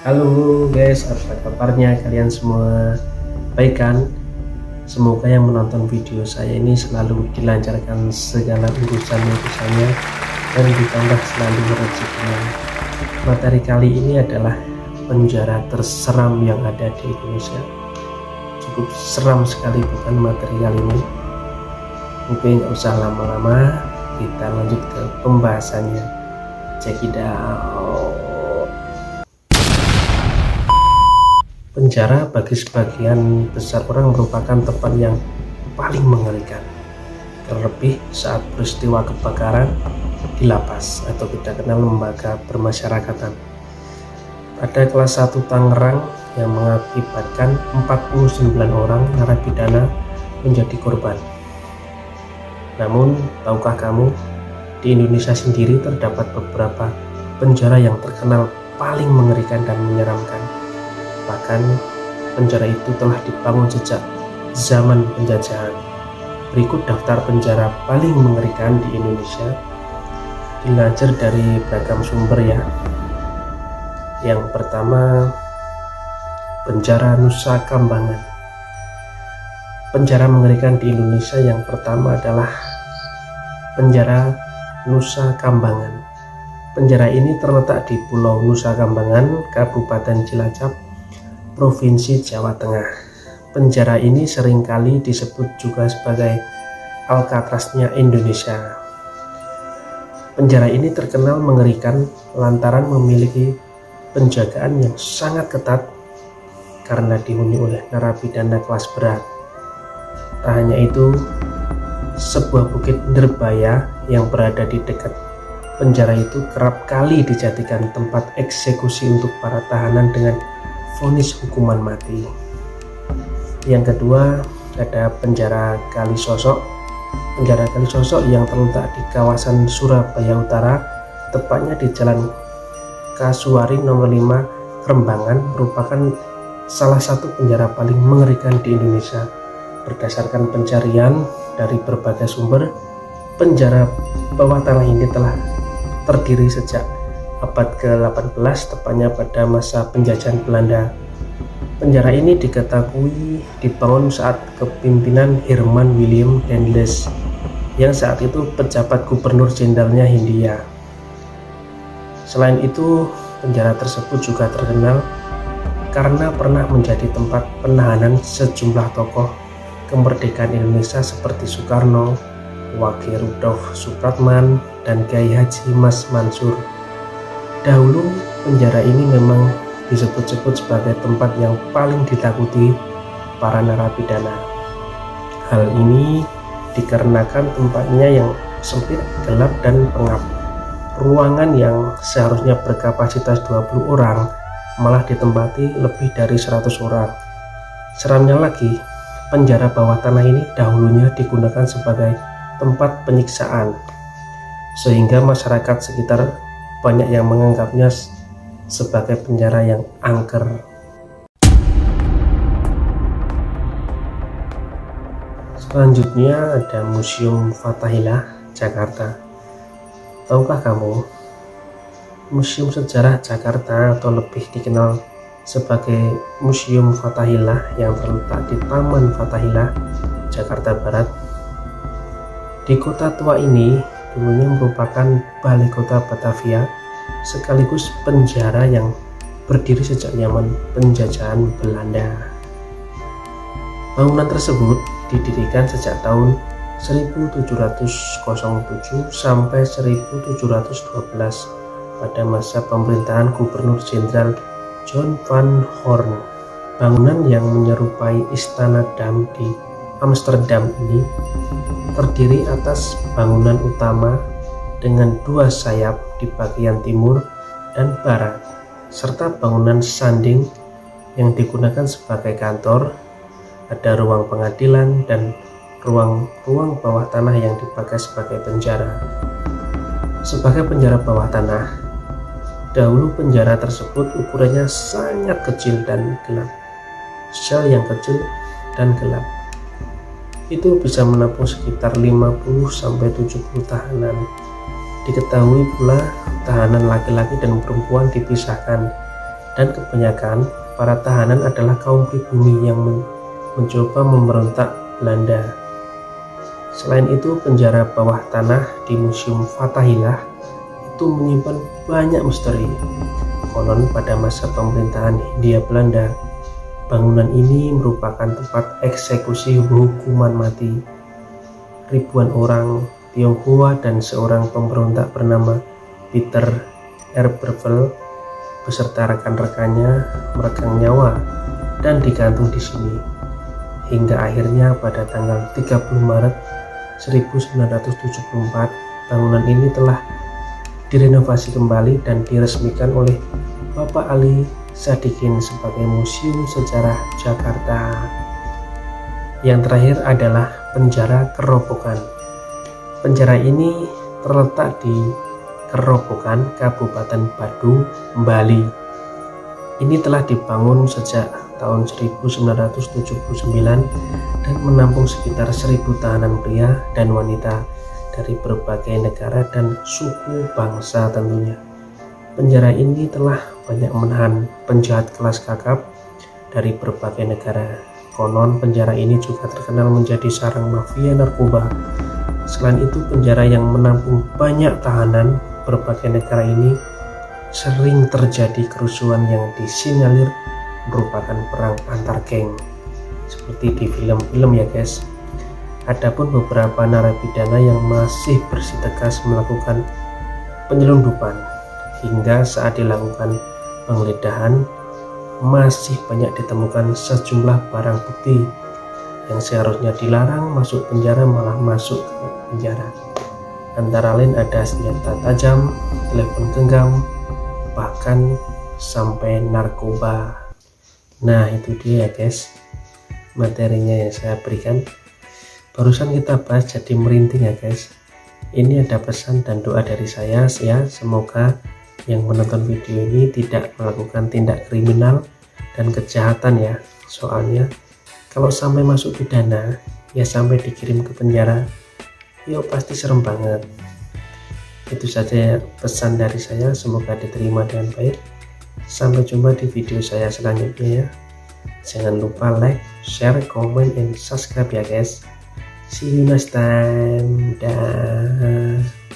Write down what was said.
Halo guys, apa kabarnya kalian semua? Baik kan? Semoga yang menonton video saya ini selalu dilancarkan segala urusan-urusannya dan ditambah selalu rezekinya. Materi kali ini adalah penjara terseram yang ada di Indonesia. Cukup seram sekali bukan materi kali ini? Mungkin nggak usah lama-lama, kita lanjut ke pembahasannya. Check it out. Penjara bagi sebagian besar orang merupakan tempat yang paling mengerikan, terlebih saat peristiwa kebakaran di lapas atau kita kenal lembaga permasyarakatan. Pada kelas 1 Tangerang yang mengakibatkan 49 orang narapidana menjadi korban. Namun, tahukah kamu, di Indonesia sendiri terdapat beberapa penjara yang terkenal paling mengerikan dan menyeramkan. Bahkan penjara itu telah dibangun sejak zaman penjajahan. Berikut daftar penjara paling mengerikan di Indonesia, dilansir dari beragam sumber ya. Yang pertama, penjara Nusa Kambangan. Penjara mengerikan di Indonesia yang pertama adalah penjara Nusa Kambangan. Penjara ini terletak di Pulau Nusa Kambangan, Kabupaten Cilacap, Provinsi Jawa Tengah. Penjara ini seringkali disebut juga sebagai Alcatraznya Indonesia. Penjara ini terkenal mengerikan lantaran memiliki penjagaan yang sangat ketat karena dihuni oleh narapidana kelas berat. Tak hanya itu, sebuah bukit Nirbaya yang berada di dekat penjara itu kerap kali dijadikan tempat eksekusi untuk para tahanan dengan vonis hukuman mati. Yang kedua, ada penjara Kalisosok. Penjara Kalisosok yang terletak di kawasan Surabaya Utara, tepatnya di Jalan Kasuari nomor 5 Kerembangan, merupakan salah satu penjara paling mengerikan di Indonesia. Berdasarkan pencarian dari berbagai sumber, penjara bawah tanah ini telah terdiri sejak abad ke-18, tepatnya pada masa penjajahan Belanda. Penjara ini diketahui dibangun saat kepemimpinan Herman Willem Dendels yang saat itu pejabat gubernur jenderalnya Hindia. Selain itu, penjara tersebut juga terkenal karena pernah menjadi tempat penahanan sejumlah tokoh kemerdekaan Indonesia seperti Soekarno, Wakil Rudolf Supratman, dan Kiai Haji Mas Mansur. Dahulu penjara ini memang disebut-sebut sebagai tempat yang paling ditakuti para narapidana. Hal ini dikarenakan tempatnya yang sempit, gelap, dan pengap. Ruangan yang seharusnya berkapasitas 20 orang malah ditempati lebih dari 100 orang. Seramnya lagi, penjara bawah tanah ini dahulunya digunakan sebagai tempat penyiksaan, sehingga masyarakat sekitar banyak yang menganggapnya sebagai penjara yang angker. Selanjutnya ada Museum Fathahillah, Jakarta. Tahukah kamu, Museum Sejarah Jakarta atau lebih dikenal sebagai Museum Fathahillah yang terletak di Taman Fathahillah, Jakarta Barat. Di kota tua ini dulunya merupakan balai kota Batavia sekaligus penjara yang berdiri sejak zaman penjajahan Belanda. Bangunan tersebut didirikan sejak tahun 1707 sampai 1712 pada masa pemerintahan Gubernur Jenderal John van Horn. Bangunan yang menyerupai Istana Dam di Amsterdam ini terdiri atas bangunan utama dengan 2 sayap di bagian timur dan barat, serta bangunan sanding yang digunakan sebagai kantor. Ada ruang pengadilan dan ruang bawah tanah yang dipakai sebagai penjara. Sebagai penjara bawah tanah, dahulu penjara tersebut ukurannya sangat kecil dan gelap. Sel yang kecil dan gelap itu bisa menampung sekitar 50-70 tahanan. Diketahui pula tahanan laki-laki dan perempuan dipisahkan dan kebanyakan para tahanan adalah kaum pribumi yang mencoba memberontak Belanda. Selain itu, penjara bawah tanah di Museum Fathahillah itu menyimpan banyak misteri. Konon pada masa pemerintahan Hindia Belanda, bangunan ini merupakan tempat eksekusi hukuman mati ribuan orang Tionghoa dan seorang pemberontak bernama Peter Ebervel beserta rekan-rekannya meregang nyawa dan digantung di sini. Hingga akhirnya pada tanggal 30 Maret 1974, bangunan ini telah direnovasi kembali dan diresmikan oleh Bapak Ali Sadikin sebagai Museum Sejarah Jakarta. Yang terakhir adalah penjara Kerobokan. Penjara ini terletak di Kerobokan, Kabupaten Badung, Bali. Ini telah dibangun sejak tahun 1979 dan menampung sekitar 1.000 tahanan pria dan wanita dari berbagai negara dan suku bangsa tentunya. Penjara ini telah banyak menahan penjahat kelas kakap dari berbagai negara. Konon penjara ini juga terkenal menjadi sarang mafia narkoba. Selain itu, penjara yang menampung banyak tahanan berbagai negara ini sering terjadi kerusuhan yang disinyalir merupakan perang antar geng seperti di film-film ya guys. Adapun beberapa narapidana yang masih bersikeras melakukan penyelundupan hingga saat dilakukan penggeledahan masih banyak ditemukan sejumlah barang bukti yang seharusnya dilarang masuk penjara malah masuk ke penjara. Antara lain ada senjata tajam, telepon genggam, bahkan sampai narkoba. Nah itu dia ya guys materinya yang saya berikan. Barusan kita bahas jadi merinding ya guys. Ini ada pesan dan doa dari saya ya, semoga yang menonton video ini tidak melakukan tindak kriminal dan kejahatan ya. Soalnya kalau sampai masuk pidana ya sampai dikirim ke penjara, ya pasti serem banget. Itu saja pesan dari saya, semoga diterima dengan baik. Sampai jumpa di video saya selanjutnya ya. Jangan lupa like, share, comment, and subscribe ya guys. See you next time. Dah.